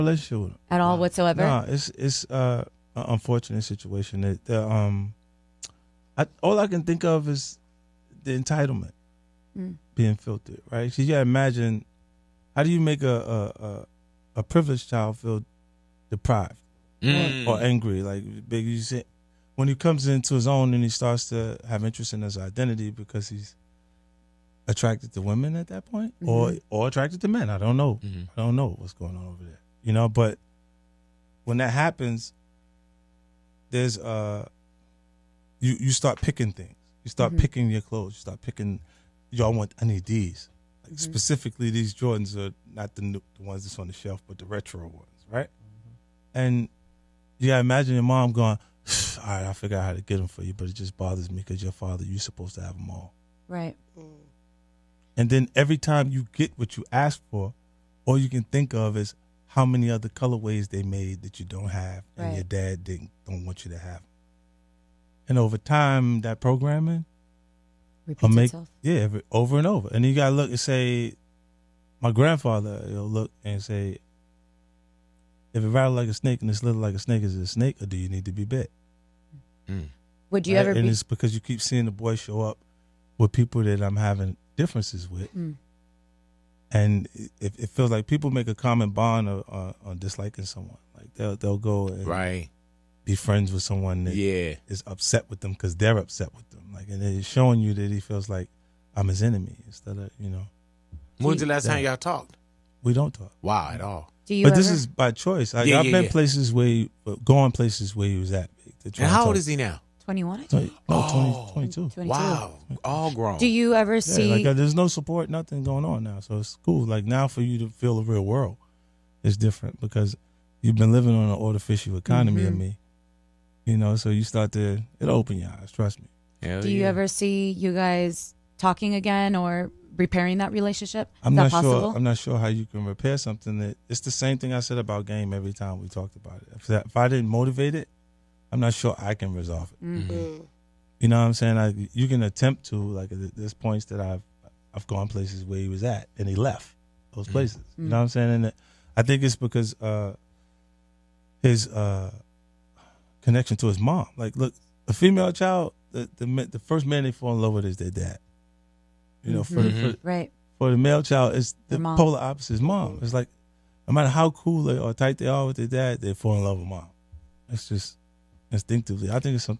relationship with him at all whatsoever? No, it's an unfortunate situation. All I can think of is the entitlement being filtered, right? So you gotta imagine, how do you make a privileged child feel deprived or angry? Like Big, you said, when he comes into his own and he starts to have interest in his identity because he's attracted to women at that point, or attracted to men. I don't know. I don't know what's going on over there, But when that happens, there's you start picking things. You start picking your clothes. You start picking. I need these. Like specifically, these Jordans are not the ones that's on the shelf, but the retro ones, right? And you gotta imagine your mom going, "All right, I figure out how to get them for you, but it just bothers me because your father, you're supposed to have them all." Right. And then every time you get what you asked for, all you can think of is how many other colorways they made that you don't have, and your dad don't want you to have. And over time, that programming repeats itself. Yeah, over and over. And you gotta look and say, my grandfather, he'll look and say, if it rattled like a snake and it's little like a snake, is it a snake, or do you need to be bit? Would you ever? And it's because you keep seeing the boy show up with people that I'm having differences with, and it feels like people make a common bond on disliking someone. Like they'll go and be friends with someone that is upset with them because they're upset with them. Like, and it's showing you that he feels like I'm his enemy instead of When's the last time y'all talked? We don't talk. Wow, at all. But this is by choice. I've been places where going places where he was at. And how old is he now? 21? 22. Wow. All grown. Do you ever see... there's no support, nothing going on now. So it's cool. Like, now for you to feel the real world is different because you've been living on an artificial economy of me. So you start to... It'll open your eyes, trust me. Do you ever see you guys talking again or repairing that relationship? I'm not sure how you can repair something that... It's the same thing I said about Game every time we talked about it. If I didn't motivate it, I'm not sure I can resolve it. You know what I'm saying? You can attempt to. Like, there's points that I've gone places where he was at and he left those places. You know what I'm saying? And I think it's because his connection to his mom. Like, look, a female child, the first man they fall in love with is their dad. For the male child, it's the polar opposite. His mom. It's like, no matter how cool or tight they are with their dad, they fall in love with mom. It's just instinctively. I think it's something